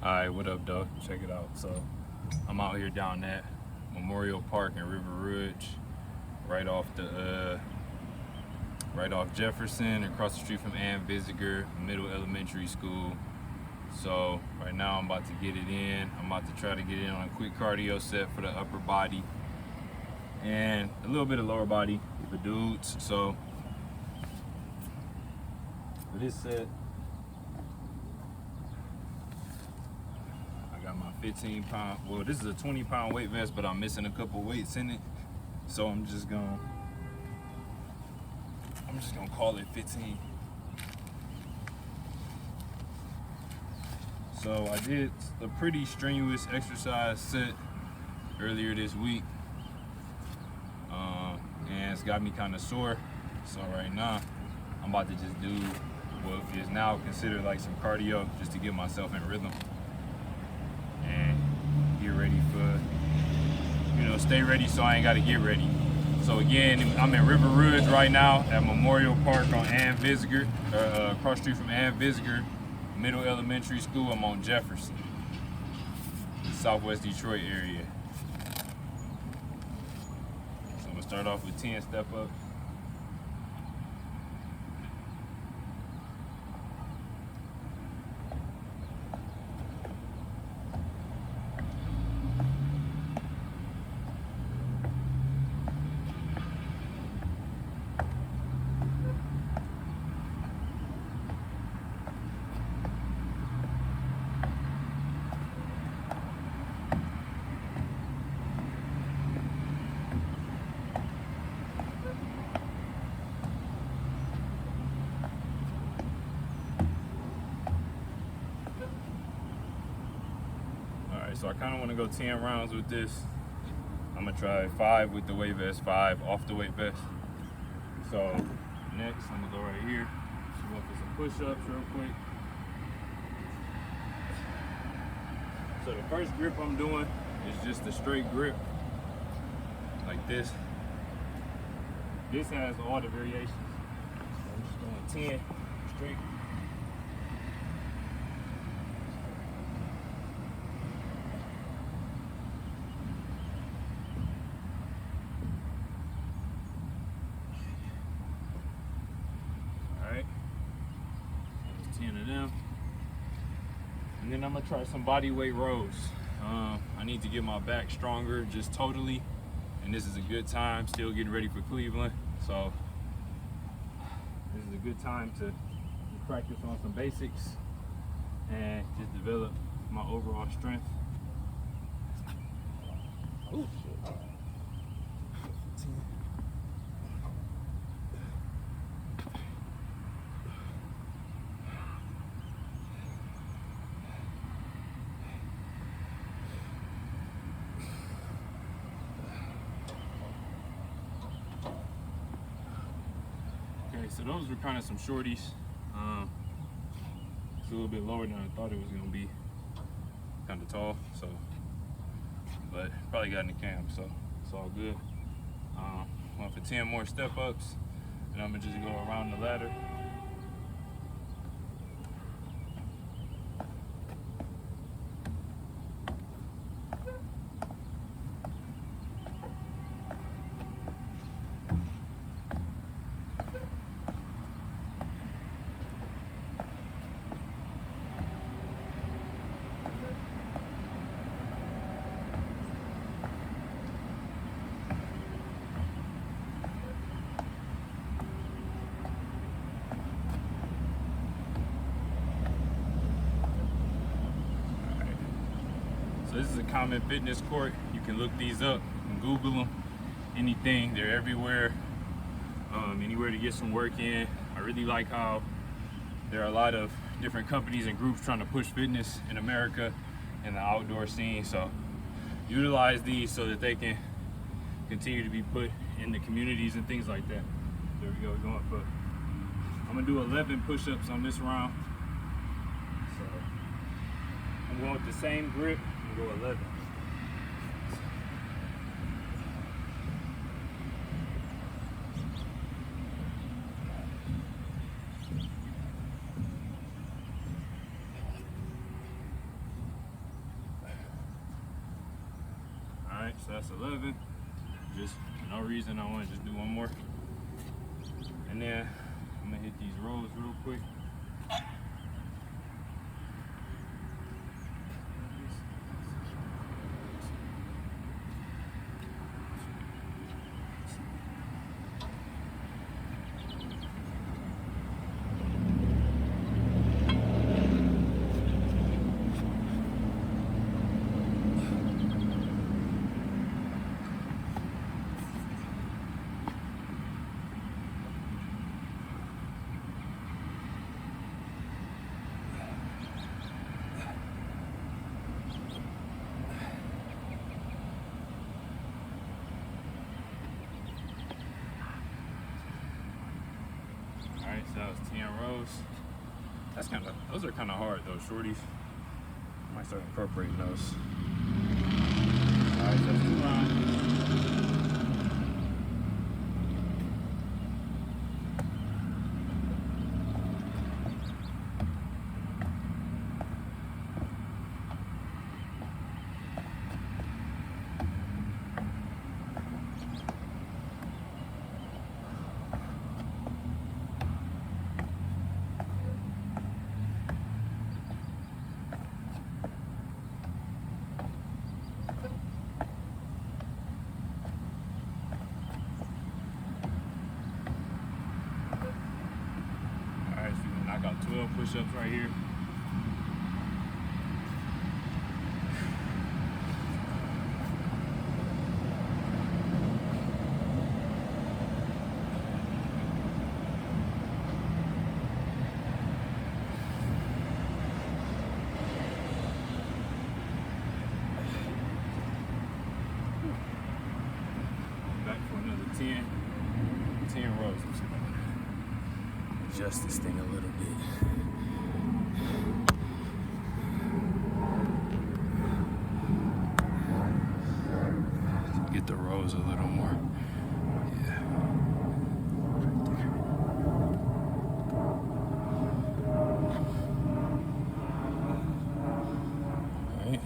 Alright, what up, though? Check it out. So, I'm out here down at Memorial Park in River Rouge, right off Jefferson, across the street from Ann Visiger Middle Elementary School. So, right now I'm about to get it in. I'm about to try to get in on a quick cardio set for the upper body and a little bit of lower body for dudes. So, for this set, I got my 15-pound, well, this is a 20-pound weight vest, but I'm missing a couple weights in it. So I'm just gonna call it 15. So I did a pretty strenuous exercise set earlier this week, and it's got me kind of sore. So right now, I'm about to just do what is now considered like some cardio, just to get myself in rhythm and get ready for, stay ready so I ain't got to get ready. So again, I'm in River Rouge right now at Memorial Park on Ann Visiger, across the street from Ann Visiger Middle Elementary School. I'm on Jefferson, Southwest Detroit area. So I'm gonna start off with 10 step ups. So I kind of want to go 10 rounds with this. I'm gonna try 5 with the weight vest, 5 off the weight vest. So next, I'm gonna go right here. Go for some push-ups real quick. So the first grip I'm doing is just a straight grip, like this. This has all the variations. So I'm just going 10 straight. Alright, 10 of them. And then I'm gonna try some body weight rows. I need to get my back stronger, just totally. And this is a good time, still getting ready for Cleveland. So this is a good time to practice on some basics and just develop my overall strength. Oh shit. So those were kind of some shorties. It's a little bit lower than I thought it was gonna be. Kind of tall, so, but probably got in the camp, so it's all good. Went for 10 more step ups, and I'm gonna just go around the ladder. So this is a common fitness court. You can look these up and Google them. Anything, they're everywhere. Anywhere to get some work in. I really like how there are a lot of different companies and groups trying to push fitness in America and the outdoor scene. So utilize these so that they can continue to be put in the communities and things like that. There we go, we're going for, I'm gonna do 11 push-ups on this round. So I'm going with the same grip. Go 11. So that's 11. Just no reason I want to just do one more. And then I'm gonna hit these rows real quick. Alright, so that was 10 rows. Those are kind of hard though, shorties. I might start incorporating those. Alright, so that's 2 lines. I got 12 push-ups right here. Back for another 10 rows. Adjust this thing a little bit. Get the rows a little more. Yeah. Right there. All right.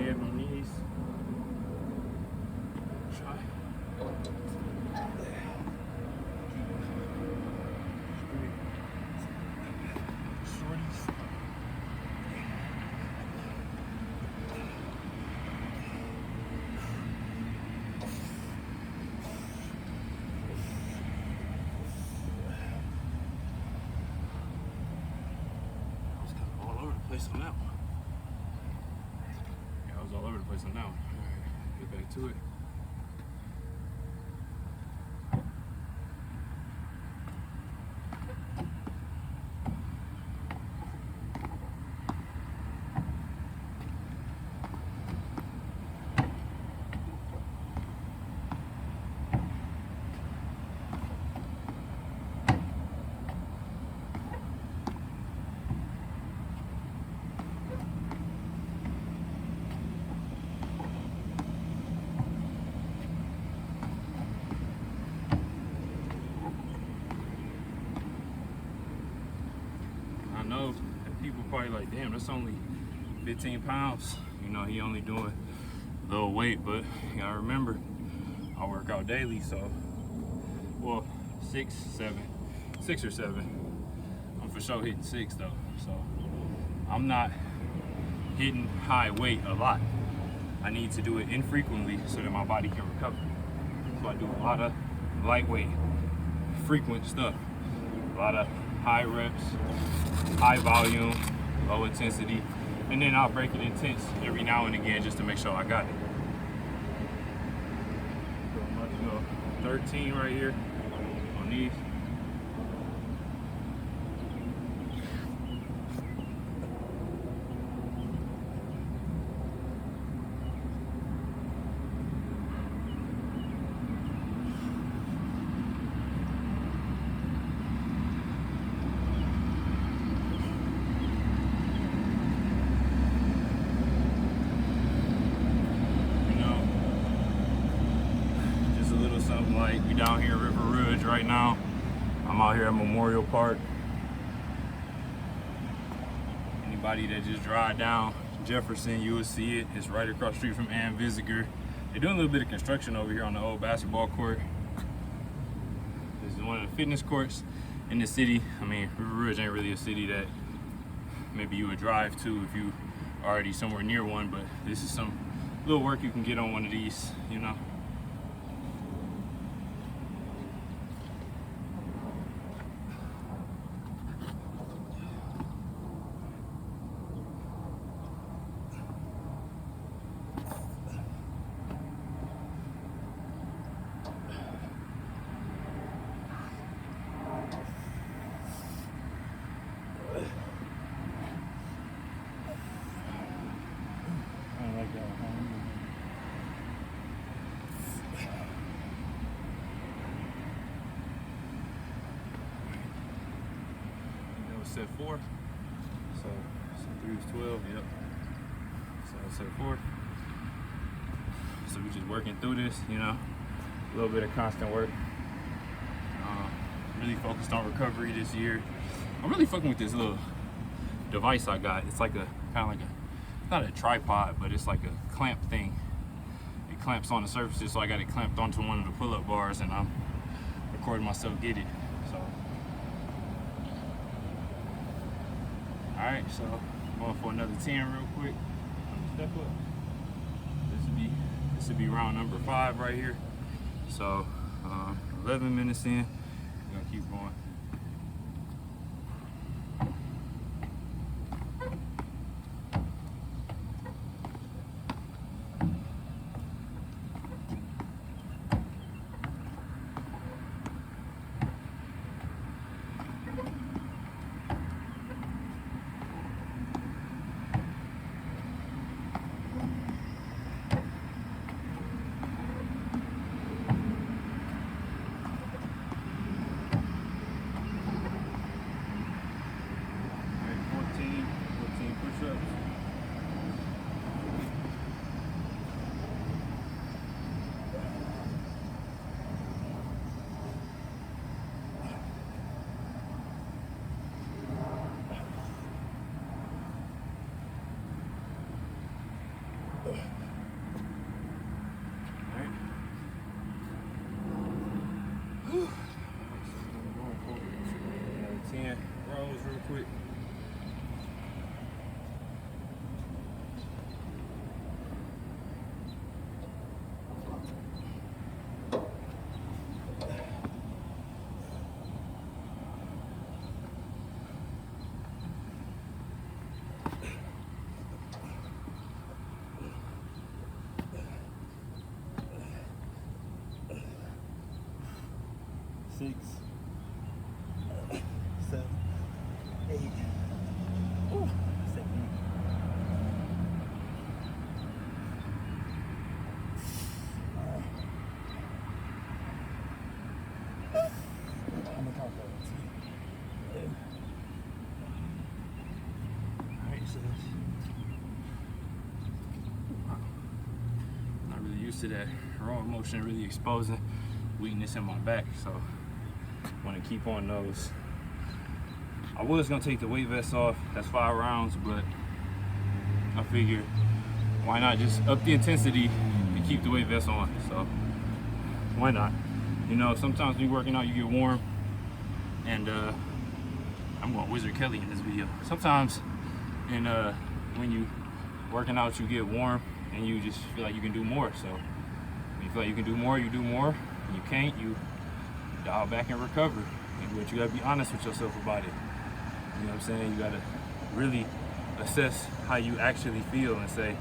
On these. Try. Shorties. I was kind of all over the place on that one. I was all over the place on that one. Alright, get back to it. I know that people probably like, damn, that's only 15 pounds. You know, he only doing a little weight, but you gotta remember, I work out daily, so, well, 6 or 7. I'm for sure hitting 6 though, so I'm not hitting high weight a lot. I need to do it infrequently so that my body can recover. So I do a lot of lightweight, frequent stuff, a lot of high reps, high volume, low intensity, and then I'll break it intense every now and again just to make sure I got it. So I'm about to go 13 right here on these. Like, we down here at Rouge right now. I'm out here at Memorial Park. Anybody anybody that just drive down Jefferson, you will see it. It's right across the street from Ann Visiger. They're doing a little bit of construction over here on the old basketball court. This is one of the fitness courts in the city. I mean, Rouge ain't really a city that maybe you would drive to if you are already somewhere near one, but this is some little work you can get on one of these, you know. Set 4, so 3 was 12, yep, so set 4, so we're just working through this, you know, a little bit of constant work. Really focused on recovery this year. I'm really fucking with this little device I got. It's like a kind of like a, not a tripod, but it's like a clamp thing. It clamps on the surfaces, so I got it clamped onto one of the pull-up bars, and I'm recording myself get it. So all right, so going for another 10 real quick. Step up. This would be round number 5 right here. So 11 minutes in, we're gonna keep going. Alright. 10 rows real quick. Six, 7, 8. Ooh, 7. I'm gonna talk about it. Alright, so not really used to that raw motion really exposing weakness in my back, so want to keep on those. I was gonna take the weight vest off. That's 5 rounds, but I figured why not just up the intensity and keep the weight vest on. So why not? You know, sometimes when you're working out, you get warm, and I'm going Wizard Kelly in this video. Sometimes, when you working out, you get warm, and you just feel like you can do more. So when you feel like you can do more, you do more. When you can't, you dial back and recover. But you gotta be honest with yourself about it. You know what I'm saying? You gotta really assess how you actually feel and say,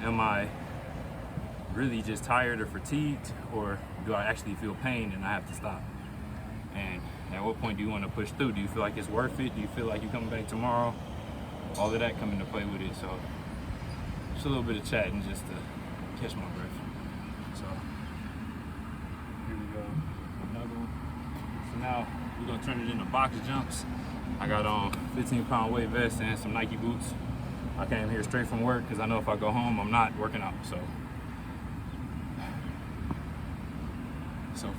am I really just tired or fatigued, or do I actually feel pain and I have to stop? And at what point do you want to push through? Do you feel like it's worth it? Do you feel like you're coming back tomorrow? All of that come into play with it. So just a little bit of chatting just to catch my breath. So here we go, another one. So now we're gonna turn it into box jumps. I got on 15-pound weight vest and some Nike boots. I came here straight from work because I know if I go home, I'm not working out. So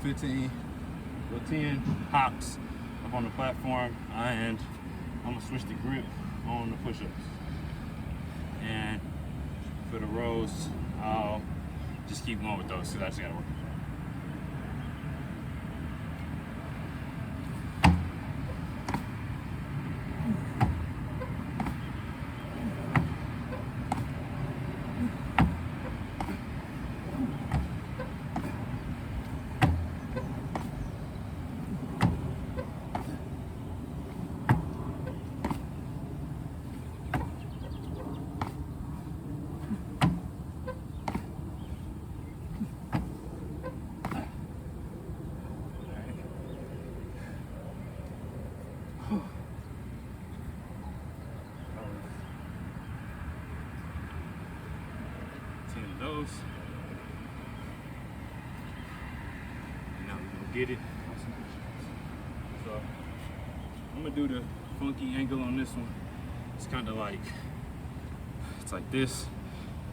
15 or 10 hops up on the platform, and I'm gonna switch the grip on the push-ups. And for the rows, I'll just keep going with those because I just gotta work. Those. And now we're gonna get it. So I'm gonna do the funky angle on this one. It's kind of like, it's like this.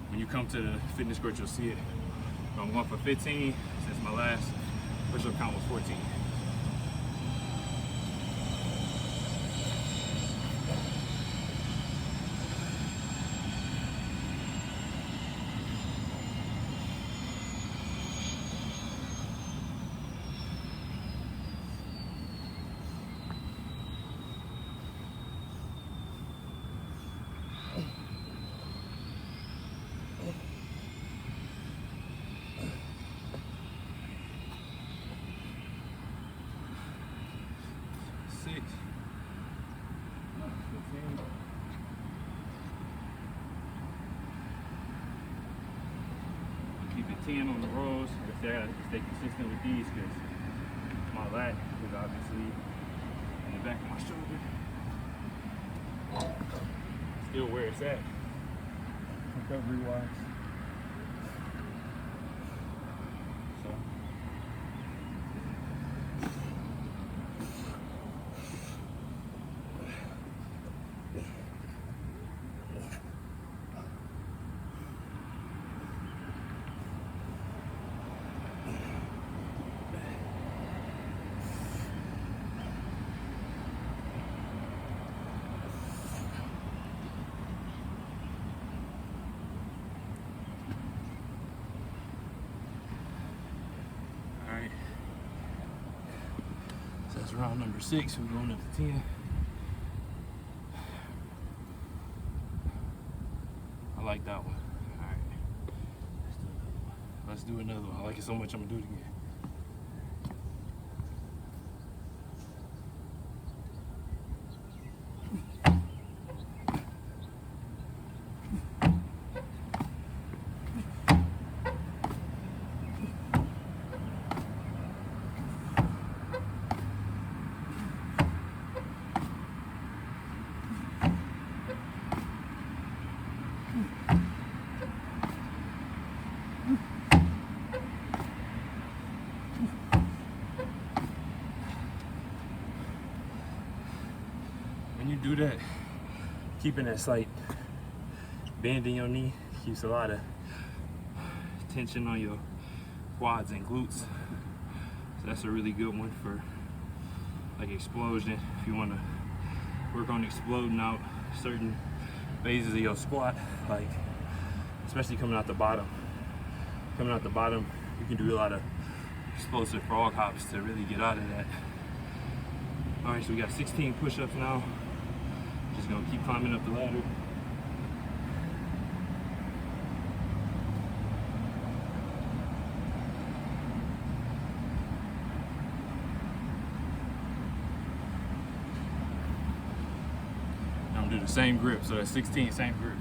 When you come to the fitness court, you'll see it. So I'm going for 15 since my last push-up count was 14. Keep it 10 on the rows. I gotta stay consistent with these because my lat is obviously in the back of my shoulder. Still where it's at, recovery wise. So. So that's round number 6. We're going up to 10. I like that one. All right, let's do another one. I like it so much, I'm gonna do it again. When you do that, keeping that slight bend in your knee keeps a lot of tension on your quads and glutes. So that's a really good one for like explosion. If you want to work on exploding out certain phases of your squat, like especially coming out the bottom. Coming out the bottom, you can do a lot of explosive frog hops to really get out of that. All right, so we got 16 push-ups now. Just gonna keep climbing up the ladder. I'm gonna do the same grip, so that's 16, same grip.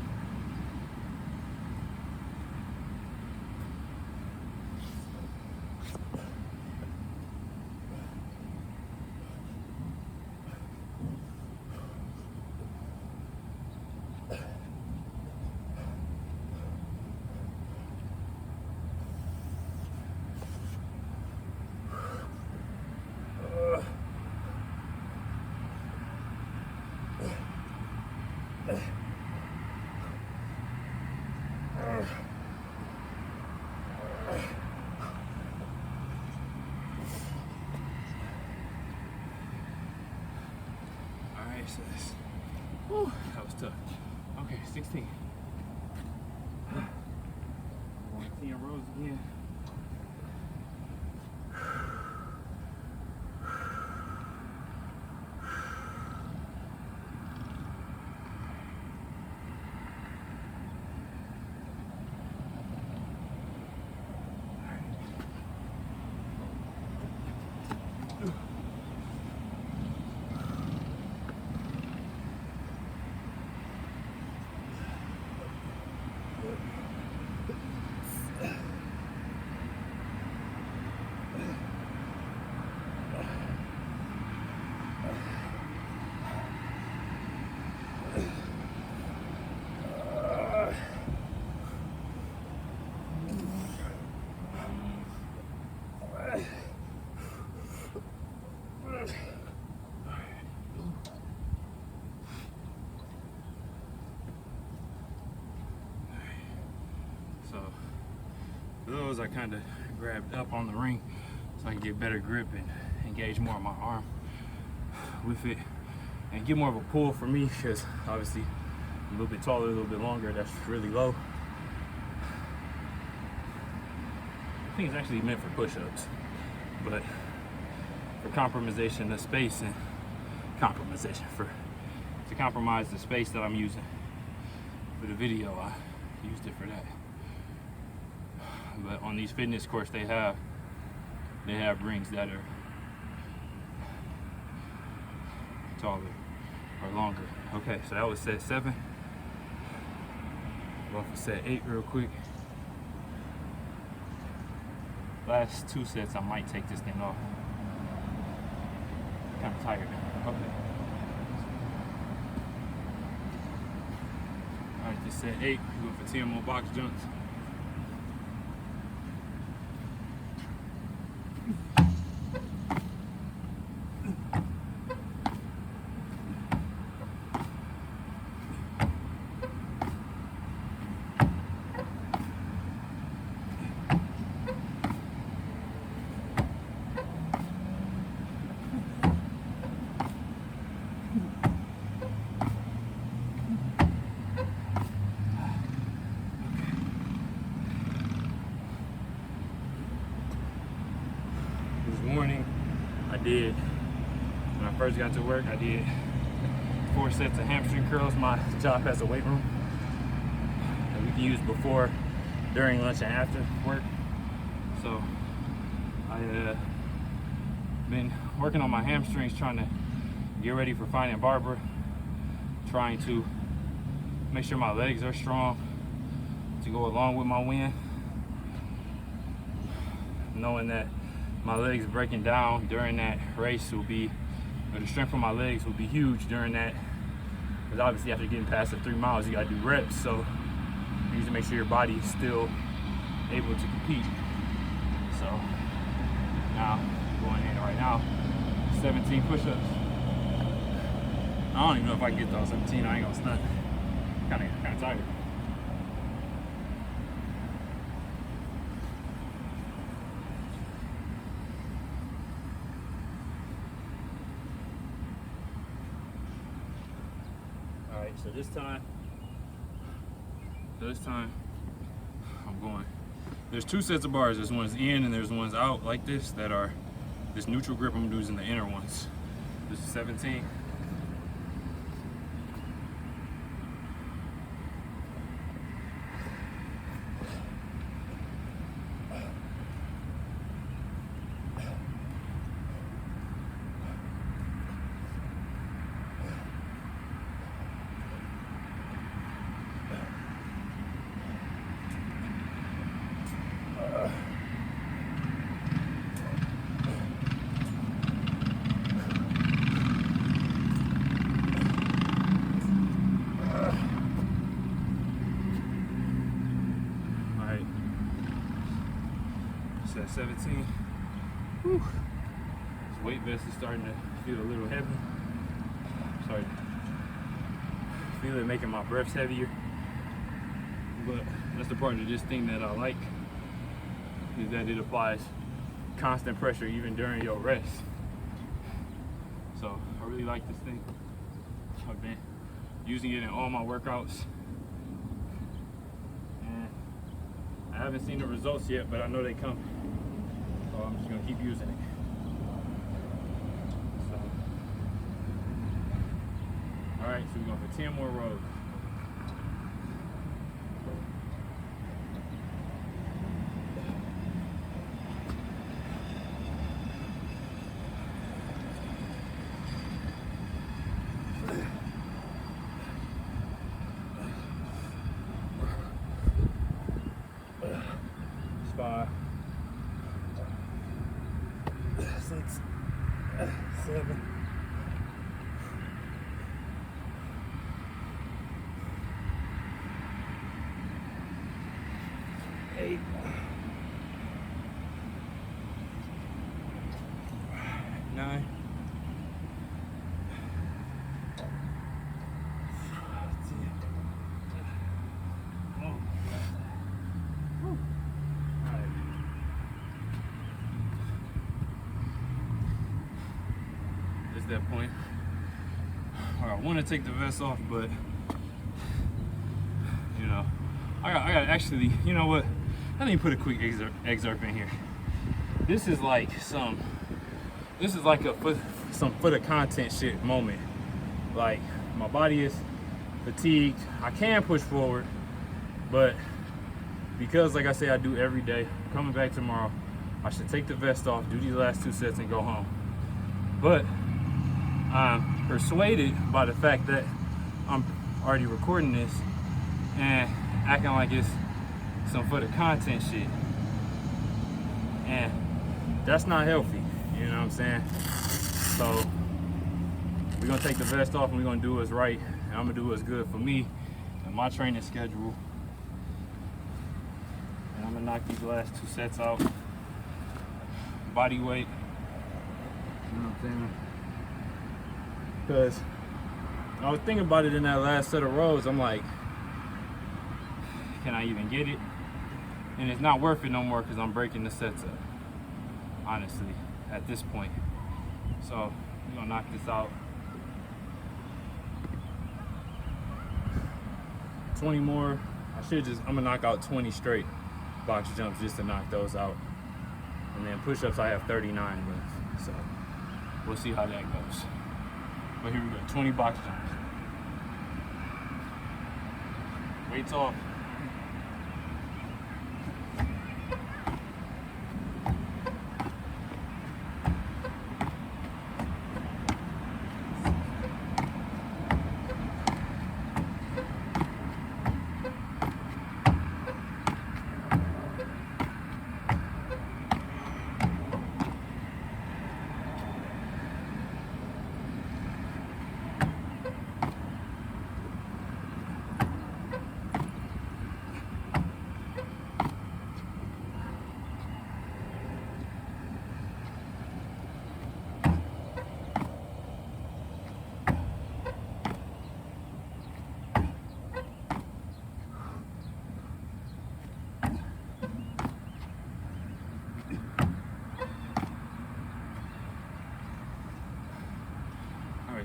So this, whew, that was tough. Okay, 16. 10 rows again. So for those, I kind of grabbed up on the ring so I can get better grip and engage more of my arm with it and get more of a pull for me, because obviously I'm a little bit taller, a little bit longer. That's really low. I think it's actually meant for push-ups, but for compromisation of space and to compromise the space that I'm using for the video, I used it for that. But on these fitness courts, they have rings that are taller or longer. Okay, so that was set 7. Go for set 8 real quick. Last 2 sets, I might take this thing off. Kind of tired now. Okay. All right, this set 8. We're going for 10 more box jumps. Morning, when I first got to work, I did 4 sets of hamstring curls. My job has a weight room that we can use before, during, lunch, and after work. So I been working on my hamstrings, trying to get ready for finding Barbara, trying to make sure my legs are strong to go along with my win, knowing that my legs breaking down during that race will be, or the strength of my legs will be huge during that, because obviously after getting past the 3 miles, you gotta do reps. So you need to make sure your body is still able to compete. So now, going in right now, 17 push-ups. I don't even know if I can get those 17. I ain't gonna stunt. Kind of tired. So this time, I'm going. There's 2 sets of bars. There's ones in and there's ones out like this that are this neutral grip. I'm using the inner ones. This is 17. At 17. Whew. This weight vest is starting to feel a little heavy. Sorry, feel it making my breaths heavier. But that's the part of this thing that I like, is that it applies constant pressure even during your rest. So I really like this thing. I've been using it in all my workouts, and I haven't seen the results yet, but I know they come. So I'm just gonna keep using it. So, all right, so we're going for 10 more rows. Five, 6, 7, 8, 9, 10. That point. I want to take the vest off, but you know, I got actually, you know what? Let me put a quick excerpt in here. This is like some for the content shit moment. Like, my body is fatigued. I can push forward, but because, like I say, I do every day. Coming back tomorrow, I should take the vest off, do these last 2 sets, and go home. But I'm persuaded by the fact that I'm already recording this and acting like it's some for the content shit. And that's not healthy, you know what I'm saying? So we're gonna take the vest off and we're gonna do what's right. And I'm gonna do what's good for me and my training schedule. And I'm gonna knock these last 2 sets out. Body weight, you know what I'm saying? Because I was thinking about it in that last set of rows. I'm like, can I even get it? And it's not worth it no more because I'm breaking the sets up, honestly, at this point. So we're gonna knock this out. 20 more. I'm gonna knock out 20 straight box jumps just to knock those out. And then push-ups, I have 39 left. So we'll see how that goes. But here we go, 20 box jumps. Weights off.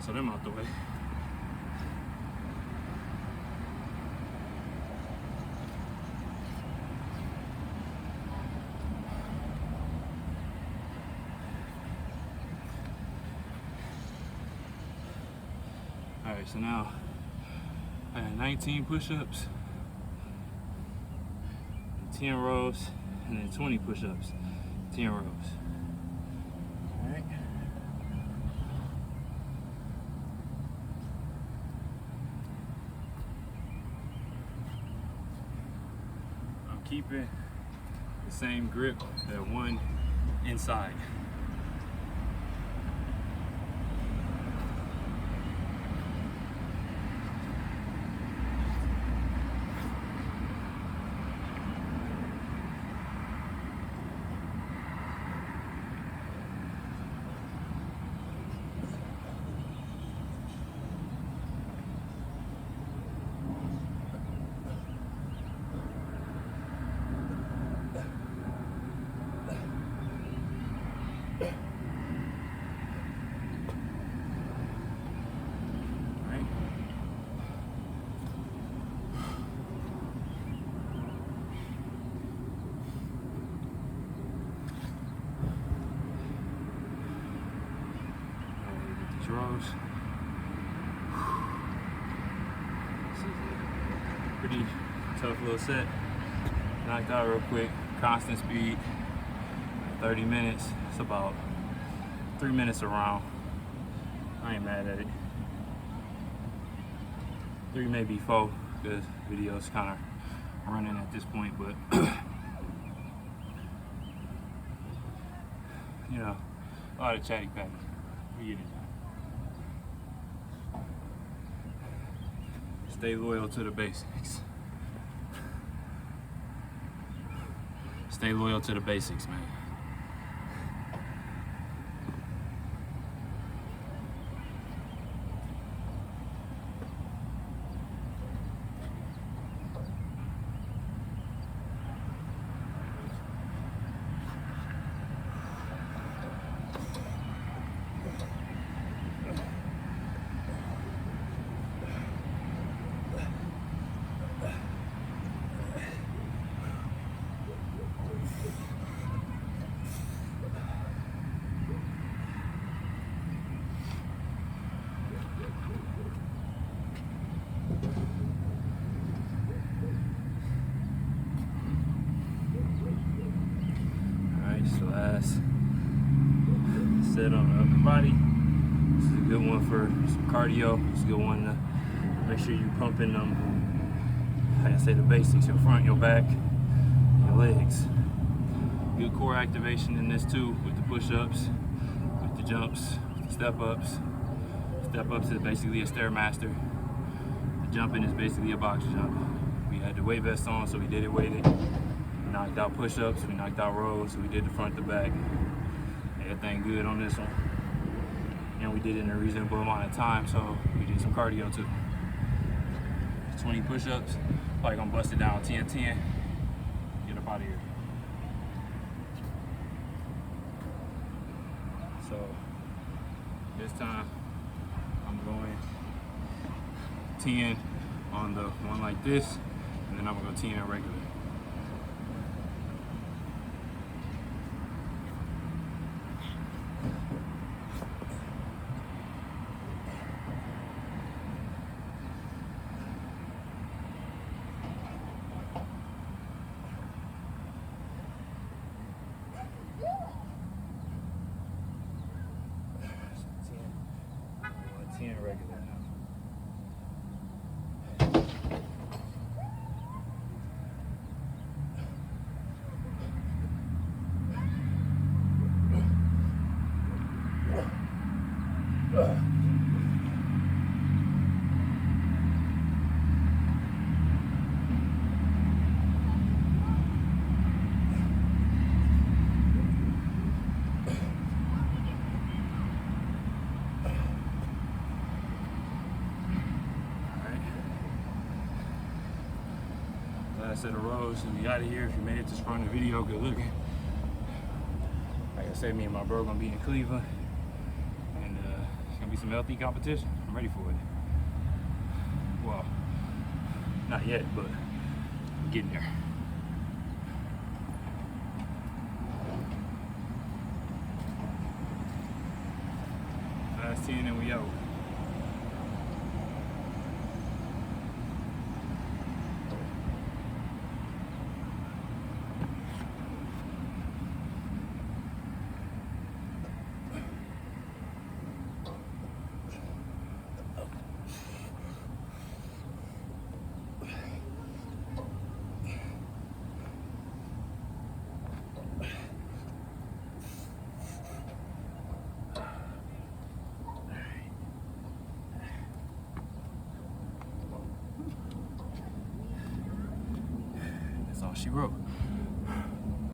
So them out the way. All right, so now I got 19 push-ups, 10 rows, and then 20 push-ups, 10 rows. All right. Keeping the same grip that one inside. It's Rouge. Pretty tough little set. Knocked out real quick. Constant speed. 30 minutes. It's about 3 minutes around. I ain't mad at it. 3, maybe 4, because video's kind of running at this point, but you know, a lot of chatty patty. We get it done. Stay loyal to the basics. Stay loyal to the basics, man. Last set on the upper body. This is a good one for some cardio. It's a good one to make sure you're pumping like I say, the basics: your front, your back, your legs. Good core activation in this too, with the push-ups, with the jumps, with the step-ups. Step-ups is basically a stairmaster. The jumping is basically a box jump. We had the weight vest on, so we did it weighted. We knocked out push-ups, we knocked out rows, so we did the front to back. Everything good on this one. And we did it in a reasonable amount of time, so we did some cardio too. 20 push-ups, probably gonna bust it down 10-10. Get up out of here. So this time I'm going 10 on the one like this, and then I'm gonna go 10 regular. Regular now. Last set of rows, and we out of here. If you made it this far in the video, good looking. Like I said, me and my bro gonna be in Cleveland, and it's gonna be some healthy competition. I'm ready for it. Well, not yet, but I'm getting there. Last 10 and we out. That's all she wrote.